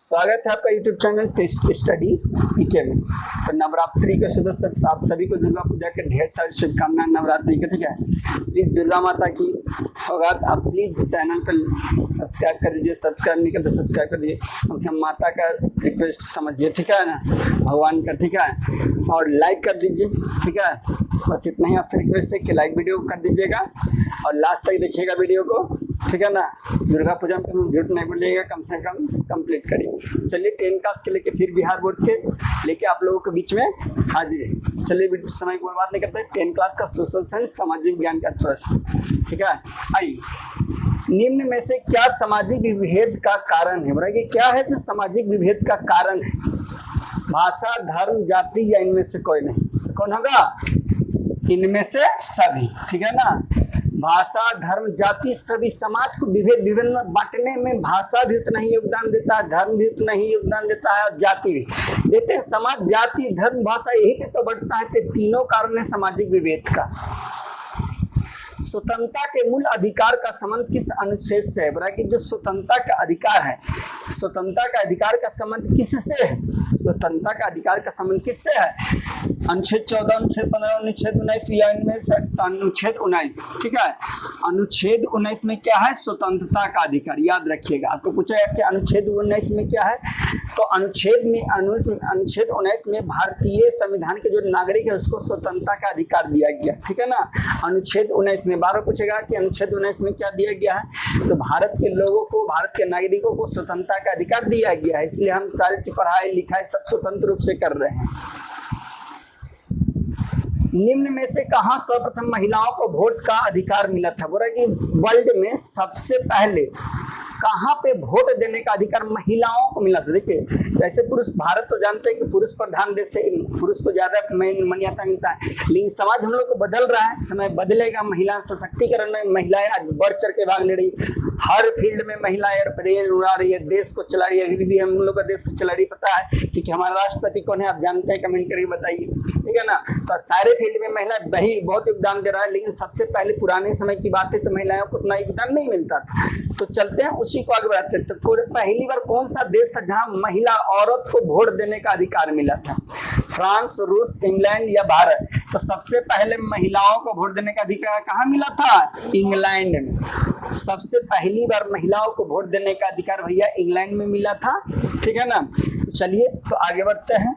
स्वागत है आपका YouTube चैनल टेस्ट स्टडी पीके में। तो नवरात्रि के शुभ अवसर आप सभी को दुर्गा पूजा के ढेर सारी शुभकामनाएं नवरात्रि के। ठीक है, प्लीज दुर्गा माता की सौगात आप प्लीज चैनल पर सब्सक्राइब कर दीजिए। सब्सक्राइब नहीं करते सब्सक्राइब कर दीजिए। हमसे माता का रिक्वेस्ट समझिए, ठीक है ना, भगवान का, ठीक है। और लाइक कर दीजिए, ठीक है। बस इतना ही आपसे रिक्वेस्ट है कि लाइक वीडियो कर दीजिएगा और लास्ट तक देखिएगा वीडियो को, ठीक है ना। दुर्गा पूजा में झूठ नहीं बोलिएगा, कम से कम कंप्लीट करिए। चलिए 10 क्लास के लेके फिर बिहार बोर्ड के लेके आप लोगों के बीच में हाजिर है। चलिए समय को बर्बाद नहीं करते। 10 क्लास का सोशल साइंस सामाजिक विज्ञान का प्रश्न, ठीक है। आइए, निम्न में से क्या सामाजिक विभेद का कारण है? बताइए क्या है जो सामाजिक विभेद का कारण है? भाषा, धर्म, जाति या इनमें से कोई नहीं? कौन होगा? इनमें से सभी, ठीक है ना। भाषा, धर्म, जाति, सभी। समाज को विभेद विभिन्न बांटने में भाषा भी उतना ही योगदान देता है, धर्म भी उतना ही योगदान देता है और जाति भी देते हैं। समाज, जाति, धर्म, भाषा यही पे तो बढ़ता है। तो तीनों कारण है सामाजिक विभेद का। स्वतंत्रता के मूल अधिकार का संबंध किस अनुच्छेद से है? बता कि जो स्वतंत्रता का अधिकार है, स्वतंत्रता का अधिकार का संबंध किससे है? स्वतंत्रता का अधिकार का संबंध किससे है? अनुच्छेद 14, अनुच्छेद 15, अनुच्छेद 19 या इनमें से अनुच्छेद 19, ठीक है। अनुच्छेद 19 में क्या है? स्वतंत्रता का अधिकार। याद रखिएगा, आपको पूछा है कि अनुच्छेद 19 में क्या है, तो अनुच्छेद 19 में भारतीय संविधान के जो नागरिक है उसको स्वतंत्रता का अधिकार दिया गया, ठीक है ना। अनुच्छेद 19 में बार पूछेगा कि अनुच्छेद 19 में क्या दिया गया है, तो भारत के लोगों को, भारत के नागरिकों को स्वतंत्रता का अधिकार दिया गया है। इसलिए हम सारी पढ़ाई लिखाई सब स्वतंत्र रूप से कर रहे हैं। निम्न में से कहां सर्वप्रथम महिलाओं को वोट का अधिकार मिला था? बोला कि वर्ल्ड में सबसे पहले कहां पे वोट देने का अधिकार महिलाओं को मिला था? देखिए, जैसे पुरुष, भारत तो जानते हैं कि पुरुष प्रधान देश से पुरुष को ज्यादा मान्यता मिलता है, लेकिन समाज हम लोग को बदल रहा है। समय बदलेगा, महिला सशक्तिकरण में महिलाएं आज बढ़ चढ़ के भाग ले रही, हर फील्ड में महिलाएं प्रेरण उड़ा रही है, देश को चला रही है। अभी भी हम लोग का देश को चला रही, पता है क्योंकि हमारा राष्ट्रपति कौन है आप जानते हैं? कमेंट करके बताइए, ठीक है ना। तो सारे फील्ड में महिलाएं बहुत योगदान दे रहा है, लेकिन सबसे पहले पुराने समय की बात है तो महिलाओं को उतना योगदान नहीं मिलता था। तो चलते हैं उसी को आगे बढ़ाते हैं। तो पहली बार कौन सा देश था जहां महिला औरत को वोट देने का अधिकार मिला था? फ्रांस, रूस, इंग्लैंड या भारत? तो सबसे पहले महिलाओं को वोट देने का अधिकार कहाँ मिला था? इंग्लैंड में। सबसे पहली बार महिलाओं को वोट देने का अधिकार भैया इंग्लैंड में मिला था, ठीक है ना। तो चलिए तो आगे बढ़ते हैं।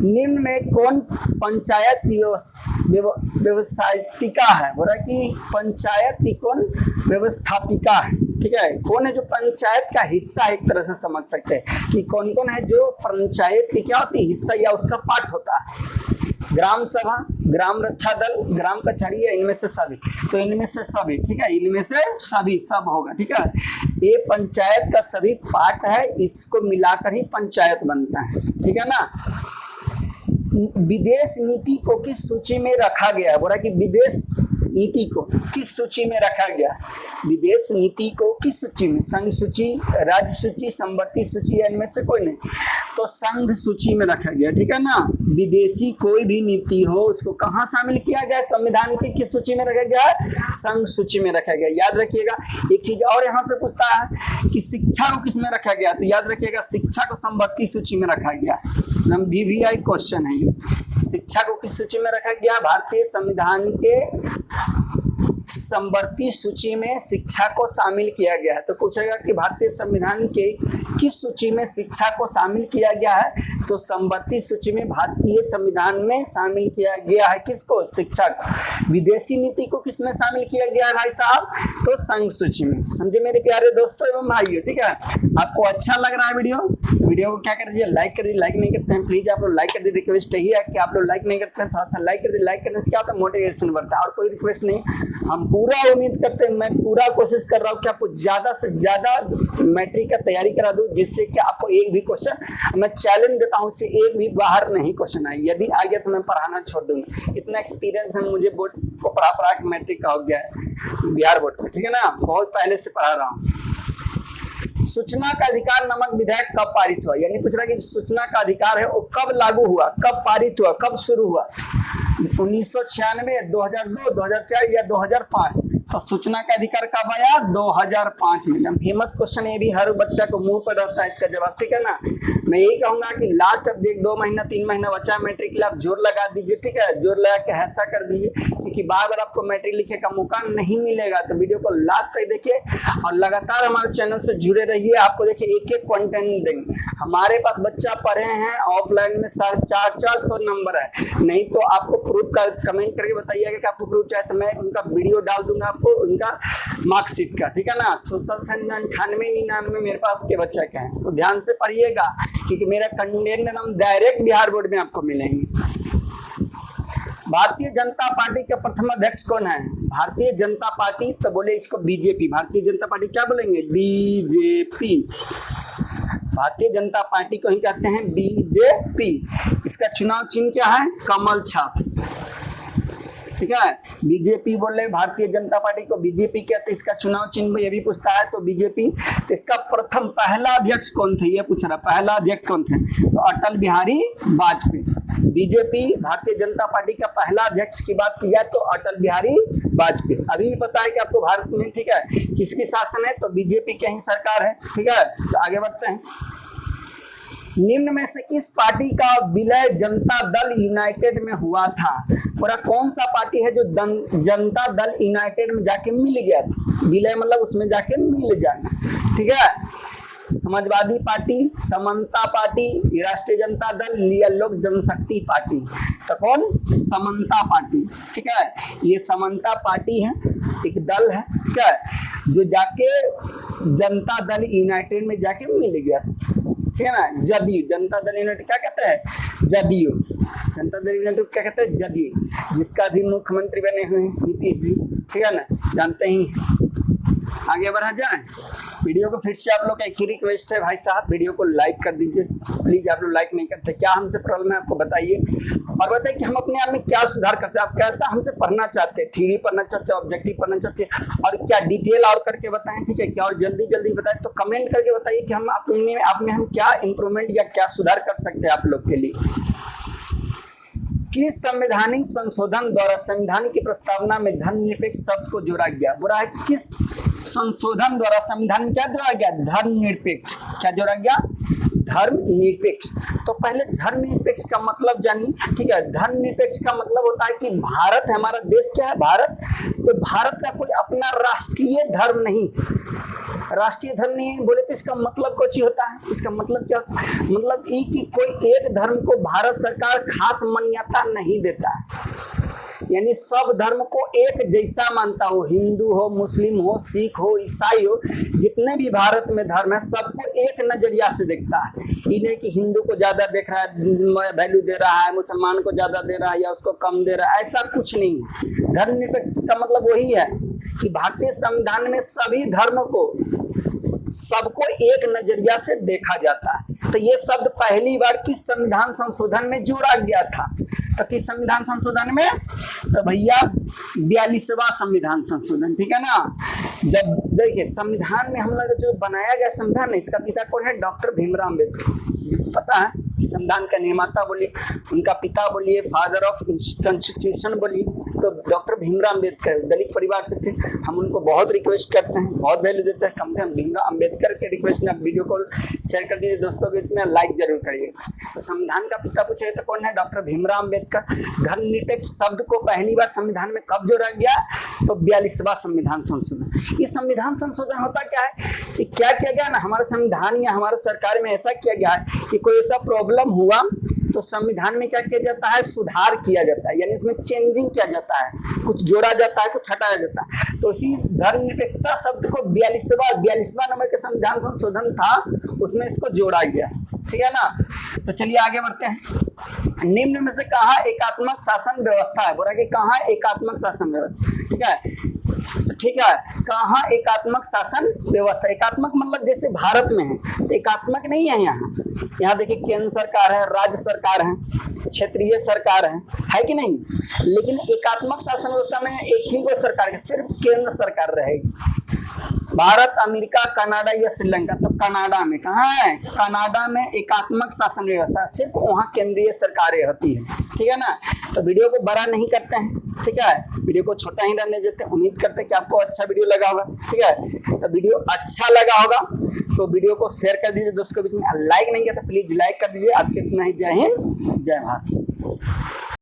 निम्न में कौन पंचायत व्यवस्थापिका है? बोला कि पंचायत की कौन व्यवस्थापिका है, ठीक है। कौन है जो पंचायत का हिस्सा, एक तरह से समझ सकते हैं कि कौन कौन है जो पंचायत की क्या होती है, हिस्सा या उसका पार्ट होता है। ग्राम सभा, ग्राम रक्षा दल, ग्राम कचहरी या इनमें से सभी? तो इनमें से सभी, ठीक है, इनमें से सभी, सब होगा, ठीक है। ये पंचायत का सभी पार्ट है, इसको मिलाकर ही पंचायत बनता है, ठीक है ना। विदेश नीति को किस सूची में रखा गया है? बोला कि विदेश नीति को किस सूची में रखा गया? विदेश नीति को किस सूची में? संघ सूची, राज्य सूची, संवर्ती सूची या इनमें से कोई नहीं? तो संघ सूची में रखा गया, ठीक है ना। विदेशी कोई भी नीति हो उसको कहाँ शामिल किया गया? संविधान की किस सूची में रखा गया? संघ सूची में रखा गया। याद रखिएगा। एक चीज और यहाँ से पूछता है कि शिक्षा को किस में रखा गया? तो याद रखिएगा शिक्षा को संवर्ती सूची में रखा गया। VVI क्वेश्चन है ये। शिक्षा को किस सूची में रखा गया? भारतीय संविधान के संवर्ती सूची में शिक्षा को शामिल किया गया है। तो पूछेगा कि भारतीय संविधान के किस सूची में शिक्षा को शामिल किया गया है? तो संवर्ती सूची में भारतीय संविधान में शामिल किया गया है। किसको? शिक्षा को। विदेशी नीति को किस में शामिल किया गया है भाई साहब? तो संघ सूची में। समझे मेरे प्यारे दोस्तों एवं भाइयों, ठीक है। आपको अच्छा लग रहा है वीडियो को क्या कर दीजिए, लाइक कर दीजिए। लाइक नहीं करते हैं प्लीज आप लोग लाइक कर दीजिए। रिक्वेस्ट यही है कि आप लोग लाइक नहीं करते हैं, थोड़ा सा लाइक कर दीजिए। लाइक करने से क्या होता है? मोटिवेशन बढ़ता है, और कोई रिक्वेस्ट नहीं। हम पूरा उम्मीद करते हैं, मैं पूरा कोशिश कर रहा हूँ कि आपको ज्यादा से ज्यादा मैट्रिक का तैयारी करा दूं, जिससे कि आपको एक भी क्वेश्चन, मैं चैलेंज देता हूँ, उससे एक भी बाहर नहीं क्वेश्चन आए। यदि आ गया तो मैं पढ़ाना छोड़ दूंगा। इतना एक्सपीरियंस है मुझे बोर्ड को पढ़ा के मैट्रिक का हो गया है बिहार बोर्ड में, ठीक है ना। बहुत पहले से पढ़ा रहा हूँ। सूचना का अधिकार नामक विधेयक कब पारित हुआ? यानी पूछ रहा है कि सूचना का अधिकार है वो कब लागू हुआ, कब पारित हुआ, कब शुरू हुआ? 1996, 2002, 2004 या 2005? तो सूचना का अधिकार कब आया? 2005 में। फेमस क्वेश्चन, ये भी हर बच्चा को मुंह पर रहता है इसका जवाब, ठीक है ना। मैं यही कहूंगा कि लास्ट अब देख 2 महीना 3 महीना बच्चा मैट्रिक के लिए आप जोर लगा दीजिए, ठीक है, जोर लगा के ऐसा कर दीजिए, क्योंकि बार बार आपको मैट्रिक लिखने का मौका नहीं मिलेगा। तो वीडियो को लास्ट तक देखिए और लगातार हमारे चैनल से जुड़े रहिए। आपको देखिए एक एक कंटेंट देंगे। हमारे पास बच्चा पढ़े हैं ऑफलाइन में 450 नंबर है, नहीं तो आपको प्रूफ का कमेंट करके बताइएगा कि आपको प्रूफ चाहिए, तो मैं उनका वीडियो डाल दूंगा आपको, उनका मार्कशीट का, ठीक है ना। सोशल साइंस 98-99 मेरे पास के बच्चे के हैं, तो ध्यान से पढ़िएगा, क्योंकि मेरा कंटेंट एकदम डायरेक्ट बिहार बोर्ड में आपको मिलेंगे। भारतीय जनता पार्टी के प्रथम अध्यक्ष कौन है? भारतीय जनता पार्टी, तो बोले इसको बीजेपी। भारतीय जनता पार्टी क्या बोलेंगे? बीजेपी। भारतीय जनता पार्टी को ही कहते हैं बीजेपी। इसका चुनाव चिन्ह क्या है? कमल छाप, ठीक है। बीजेपी बोले, भारतीय जनता पार्टी को बीजेपी कहते हैं। इसका चुनाव चिन्ह ये भी पूछता है तो बीजेपी। तो इसका प्रथम पहला अध्यक्ष कौन थे, ये पूछ रहा, पहला अध्यक्ष कौन थे? तो अटल बिहारी वाजपेयी। बीजेपी भारतीय जनता पार्टी का पहला अध्यक्ष की बात की जाए तो अटल बिहारी वाजपेयी। अभी पता है कि आपको भारत में, ठीक है, किसकी शासन है? तो बीजेपी की ही सरकार है, ठीक है। तो आगे बढ़ते हैं। निम्न में से किस पार्टी का विलय जनता दल यूनाइटेड में हुआ था? पूरा कौन सा पार्टी है जो जनता दल यूनाइटेड में जाके मिल गया था? विलय मतलब उसमें जाके मिल जाना, ठीक है। समाजवादी पार्टी, समता पार्टी, राष्ट्रीय जनता दल या लोक जनशक्ति पार्टी? तो कौन? समता पार्टी, ठीक है। ये समता पार्टी है, एक दल है, ठीक है, जो जाके जनता दल यूनाइटेड में जाके मिल गया, ठीक है ना। जदयू, जनता दल यूनाइटेड क्या कहते हैं? जदयू। जनता दल यूनाइटेड क्या कहते हैं? जदयू, जिसका भी मुख्यमंत्री बने हुए हैं नीतीश जी, ठीक है ना, जानते ही। आगे बढ़ा जाए। वीडियो को फिर से आप लोग का एक ही रिक्वेस्ट है भाई साहब, वीडियो को लाइक कर दीजिए प्लीज। आप लोग लाइक नहीं करते, क्या हमसे प्रॉब्लम है आपको बताइए, और बताइए कि हम अपने आप में क्या सुधार करते हैं। आप कैसा हमसे पढ़ना चाहते हैं? थ्योरी पढ़ना चाहते हैं, ऑब्जेक्टिव पढ़ना चाहते हैं, और क्या डिटेल और करके बताएं, ठीक है, क्या और जल्दी जल्दी बताएं। तो कमेंट करके बताइए कि हम अपने आप में हम क्या इंप्रूवमेंट या क्या सुधार कर सकते हैं आप लोग के लिए। किस संवैधानिक संशोधन द्वारा संविधान की प्रस्तावना में धर्मनिरपेक्ष शब्द को जोड़ा गया? बुरा है, किस संशोधन द्वारा संविधान में क्या जोड़ा गया? धर्मनिरपेक्ष। क्या जोड़ा गया? धर्मनिरपेक्ष। तो पहले धर्मनिरपेक्ष का मतलब जानिए, ठीक है। धर्मनिरपेक्ष का मतलब होता है कि भारत है, हमारा देश क्या है? भारत। तो भारत का कोई अपना राष्ट्रीय धर्म नहीं, राष्ट्रीय धर्म नहीं बोले तो इसका मतलब कुछ ही होता है। इसका मतलब क्या होता है? मतलब ये कि कोई एक धर्म को भारत सरकार खास मान्यता नहीं देता है, यानी सब धर्म को एक जैसा मानता हो, हिंदू हो, मुस्लिम हो, सिख हो, ईसाई हो, जितने भी भारत में धर्म है सबको एक नजरिया से देखता है। इन्हें कि हिंदू को ज्यादा देख रहा है, वैल्यू दे रहा है, मुसलमान को ज्यादा दे रहा है या उसको कम दे रहा है, ऐसा कुछ नहीं है। धर्मनिरपेक्ष का मतलब वही है कि भारतीय संविधान में सभी धर्म को, सबको एक नजरिया से देखा जाता है। तो ये शब्द पहली बार किस संविधान संशोधन में जोड़ा गया था? तो किस संविधान संशोधन में? तो भैया 42वां संविधान संशोधन, ठीक है ना। जब देखिए संविधान में हम लोग जो बनाया गया संविधान है, इसका पिता कौन है? डॉक्टर भीमराव अम्बेडकर। पता है संविधान का निर्माता बोलिए, उनका पिता बोलिए, फादर ऑफ कॉन्स्टिट्यूशन बोलिए, तो डॉक्टर भीमराव अम्बेडकर दलित परिवार से थे। हम उनको बहुत रिक्वेस्ट करते हैं, बहुत वैल्यू देते हैं, कम से कम भीमराव अम्बेडकर के रिक्वेस्ट में आप वीडियो को शेयर कर दीजिए दोस्तों के में, लाइक जरूर करिए। तो संविधान का पिता पूछे तो कौन है? डॉक्टर भीमराव अम्बेडकर। धर्मनिरपेक्ष शब्द को पहली बार संविधान में कब जोड़ा गया? तो 42वां संविधान संशोधन। ये संविधान संशोधन होता क्या है कि क्या किया गया ना, हमारे संविधान या हमारे सरकार में ऐसा किया गया है कि कोई ऐसा प्रॉब्लम हुआ तो संविधान में क्या किया जाता है? सुधार किया जाता है, यानी उसमें चेंजिंग किया जाता है, कुछ जोड़ा जाता है, कुछ हटाया जाता है। तो इसी धर्मनिरपेक्षता शब्द को 42वां नंबर के संविधान संशोधन था, उसमें इसको जोड़ा गया, ठीक है ना। तो चलिए आगे बढ़ते हैं। निम्न में से कहाँ एकात्मक शासन व्यवस्था है? बोला कि कहाँ एकात्मक शासन व्यवस्था, ठीक है। तो ठीक है, कहाँ एकात्मक शासन व्यवस्था? एकात्मक मतलब जैसे भारत में है, तो एकात्मक नहीं है यहाँ देखिए केंद्र सरकार है, राज्य सरकार है, क्षेत्रीय सरकार है कि नहीं। लेकिन एकात्मक शासन व्यवस्था में एक ही को सरकार है, सिर्फ केंद्र सरकार रहेगी। भारत, अमेरिका, कनाडा या श्रीलंका? तो कनाडा में। कहाँ है? कनाडा में एकात्मक शासन व्यवस्था, सिर्फ वहाँ केंद्रीय सरकारें होती है। ठीक है ना। तो वीडियो को बड़ा नहीं करते हैं, ठीक है, वीडियो को छोटा ही रहने देते हैं। उम्मीद करते हैं कि आपको अच्छा वीडियो लगा होगा। ठीक है, तो वीडियो अच्छा लगा होगा तो वीडियो को शेयर कर दीजिए दोस्तों के बीच में। लाइक नहीं किया तो प्लीज लाइक कर दीजिए। आज के इतना ही। जय हिंद, जय भारत।